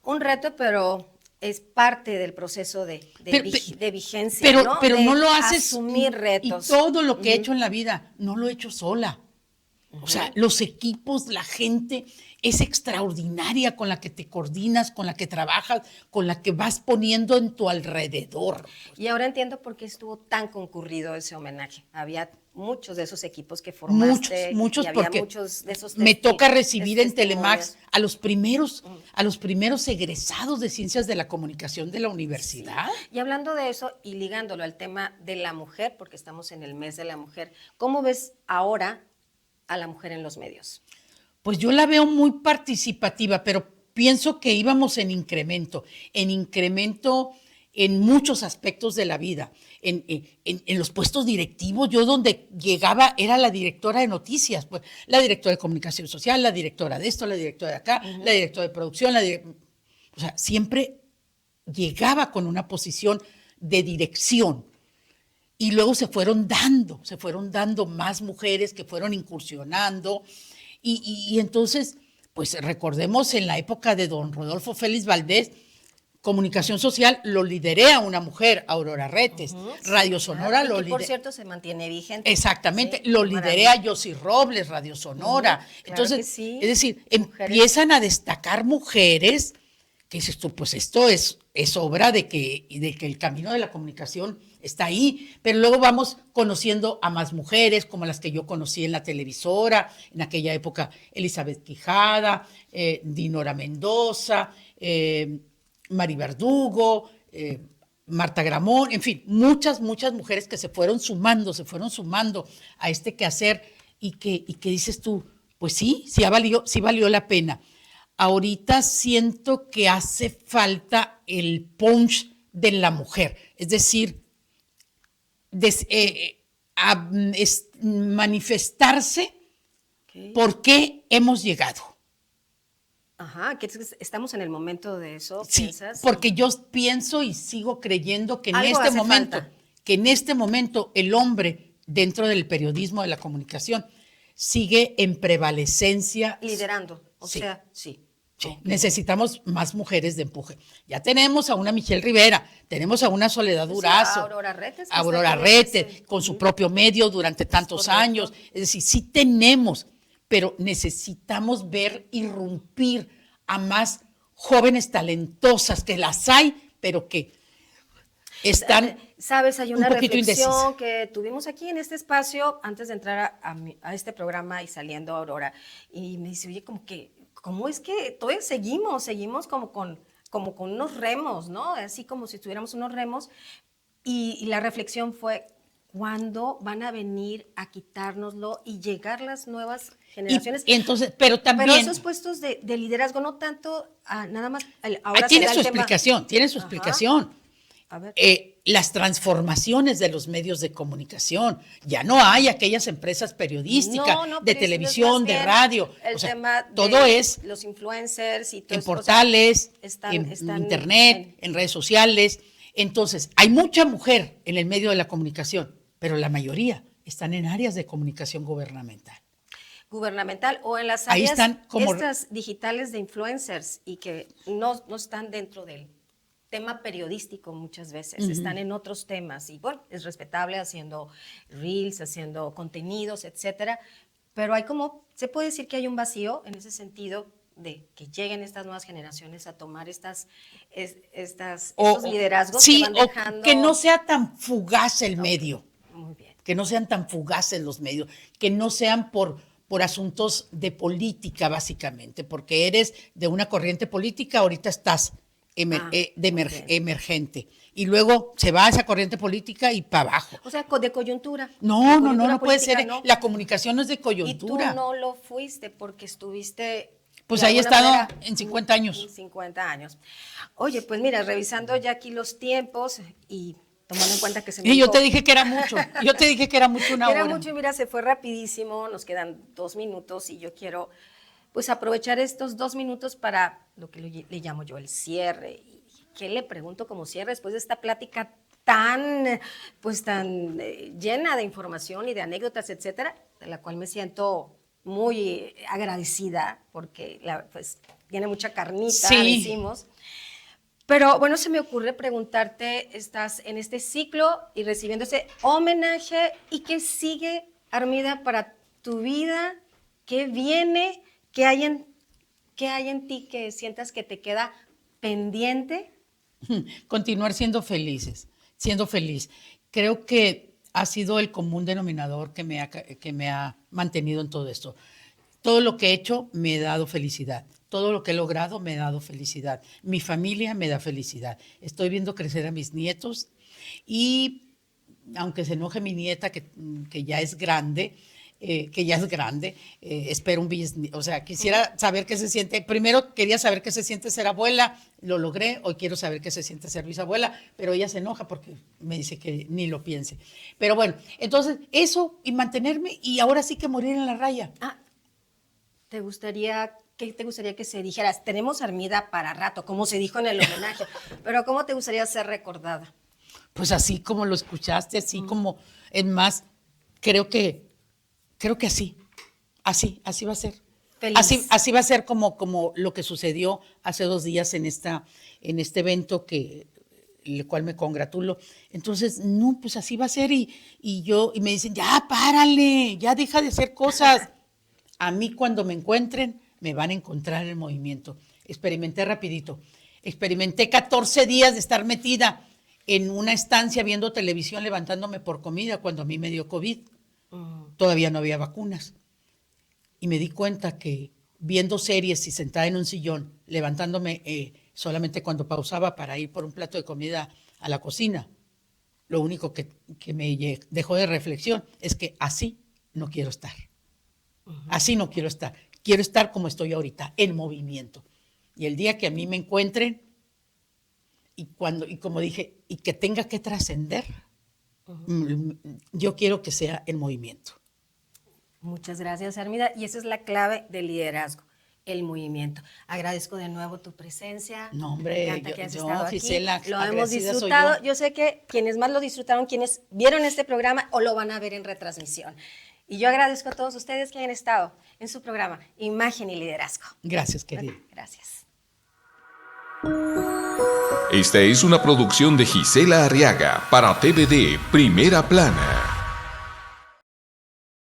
Un reto, pero es parte del proceso de vigencia, ¿no? Pero no lo haces. Asumir retos. Y todo lo que he hecho en la vida, no lo he hecho sola. O sea, los equipos, la gente es extraordinaria con la que te coordinas, con la que trabajas, con la que vas poniendo en tu alrededor. Y ahora entiendo por qué estuvo tan concurrido ese homenaje. Había muchos de esos equipos que formaste. Muchos, y había porque muchos de esos me toca recibir en Telemax a los primeros egresados de Ciencias de la Comunicación de la universidad. Sí. Y hablando de eso y ligándolo al tema de la mujer, porque estamos en el mes de la mujer, ¿cómo ves ahora a la mujer en los medios? Pues yo la veo muy participativa, pero pienso que íbamos en incremento en muchos aspectos de la vida. En los puestos directivos, yo donde llegaba era la directora de noticias, pues, la directora de comunicación social, la directora de esto, la directora de acá, la directora de producción, o sea, siempre llegaba con una posición de dirección. Y luego se fueron dando más mujeres que fueron incursionando. Y entonces, pues recordemos en la época de don Rodolfo Félix Valdés, Comunicación Social lo lideré a una mujer, Aurora Retes. Radio Sonora lo lideré. Por cierto, se mantiene vigente. Exactamente, Sí, lo lideré a Yossi Robles, Radio Sonora. Claro Entonces, sí. es decir, Mujeres. empiezan a destacar mujeres que dices tú, pues esto es obra de que el camino de la comunicación está ahí, pero luego vamos conociendo a más mujeres, como las que yo conocí en la televisora, en aquella época, Elizabeth Quijada, Dinora Mendoza, Mari Verdugo, Marta Gramón, en fin, muchas mujeres que se fueron sumando a este quehacer y que dices tú, pues sí valió la pena. Ahorita siento que hace falta el punch de la mujer, es decir, manifestarse por qué hemos llegado. Ajá, que estamos en el momento de eso, Sí, ¿piensas? porque yo pienso y sigo creyendo que Algo en este momento el hombre dentro del periodismo de la comunicación sigue en prevalecencia. Liderando, Sí. sí. Sí, Okay. necesitamos más mujeres de empuje. Ya tenemos a una Michelle Rivera, tenemos a una Soledad Durazo, Aurora Retes. Aurora Retes, con su propio medio durante tantos años. Es decir, sí tenemos, pero necesitamos ver irrumpir a más jóvenes talentosas, que las hay, pero que están Sabes, hay una un poquito reflexión indecisas. que tuvimos aquí en este espacio antes de entrar a este programa y saliendo Aurora. Y me dice, oye, como que, ¿cómo es que todavía seguimos como con unos remos, ¿no? Así como si tuviéramos unos remos. Y la reflexión fue, ¿cuándo van a venir a quitárnoslo y llegar las nuevas generaciones? Y entonces, pero también. Pero esos puestos de liderazgo, no tanto, nada más. Ahora Tiene se da su el tema. explicación, tiene su Ajá. explicación. A ver. Las transformaciones de los medios de comunicación. Ya no hay aquellas empresas periodísticas, No, de pero televisión, es más de bien radio. El O sea, tema de todo es los influencers y todo en eso, o sea, portales, están en internet, en redes sociales. Entonces, hay mucha mujer en el medio de la comunicación, pero la mayoría están en áreas de comunicación gubernamental. gubernamental o en las Ahí áreas están como estas digitales de influencers y que no están dentro del tema periodístico muchas veces, están en otros temas y bueno, es respetable haciendo reels, haciendo contenidos, etcétera, pero hay como, se puede decir que hay un vacío en ese sentido de que lleguen estas nuevas generaciones a tomar estos liderazgos sí, que van dejando. o que no sea tan fugaz el medio. Muy bien. Que no sean tan fugaces los medios, que no sean por asuntos de política, básicamente, porque eres de una corriente política, ahorita estás emergente. Y luego se va a esa corriente política y para abajo. O sea, de coyuntura. No puede política, ser. ¿no? La comunicación no es de coyuntura. Y tú no lo fuiste porque estuviste. Pues de ahí he alguna estado manera, en 50 años. En 50 años. Oye, pues mira, revisando ya aquí los tiempos y tomando en cuenta que se me Y yo dijo- te dije que era mucho. Yo te dije que era mucho una Era hora. mucho y mira, se fue rapidísimo, nos quedan 2 minutos y yo quiero pues aprovechar estos 2 minutos para lo que le llamo yo el cierre. ¿Y qué le pregunto como cierre después de esta plática tan llena de información y de anécdotas, etcétera, de la cual me siento muy agradecida porque pues tiene mucha carnita, Sí. decimos. Pero bueno, se me ocurre preguntarte, estás en este ciclo y recibiendo ese homenaje, ¿y qué sigue, Armida, para tu vida? ¿Qué viene? ¿Qué hay en ti que sientas que te queda pendiente? Continuar siendo felices, siendo feliz. Creo que ha sido el común denominador que me ha mantenido en todo esto. Todo lo que he hecho me ha dado felicidad. Todo lo que he logrado me ha dado felicidad. Mi familia me da felicidad. Estoy viendo crecer a mis nietos y, aunque se enoje mi nieta, que ya es grande, que ya es grande, espero un bisnieto, o sea, quisiera saber qué se siente. Primero quería saber qué se siente ser abuela, lo logré, hoy quiero saber qué se siente ser bisabuela, pero ella se enoja porque me dice que ni lo piense. Pero bueno, entonces eso y mantenerme y ahora sí que morir en la raya. ¿qué te gustaría que se dijera? Tenemos Armida para rato, como se dijo en el homenaje, pero ¿cómo te gustaría ser recordada? Pues así como lo escuchaste, así como, es más, creo que así va a ser. Feliz. Así va a ser como lo que sucedió hace 2 días en este evento el cual me congratulo. Entonces, no, pues así va a ser y me dicen, ya párale, ya deja de hacer cosas. A mí cuando me encuentren, me van a encontrar en movimiento. Experimenté rapidito. Experimenté 14 días de estar metida en una estancia viendo televisión, levantándome por comida cuando a mí me dio COVID. Todavía no había vacunas. Y me di cuenta que viendo series y sentada en un sillón, levantándome solamente cuando pausaba para ir por un plato de comida a la cocina, lo único que me dejó de reflexión es que así no quiero estar. Así no quiero estar. Quiero estar como estoy ahorita, en movimiento. Y el día que a mí me encuentren, y como dije, y que tenga que trascender, yo quiero que sea en movimiento. Muchas gracias, Armida. Y esa es la clave del liderazgo, el movimiento. Agradezco de nuevo tu presencia. No, hombre, me encanta que has estado aquí. Gisela, lo hemos disfrutado. Yo sé que quienes más lo disfrutaron, quienes vieron este programa o lo van a ver en retransmisión. Y yo agradezco a todos ustedes que hayan estado en su programa Imagen y Liderazgo. Gracias, querido. Gracias. Esta es una producción de Gisela Arriaga para TVD Primera Plana.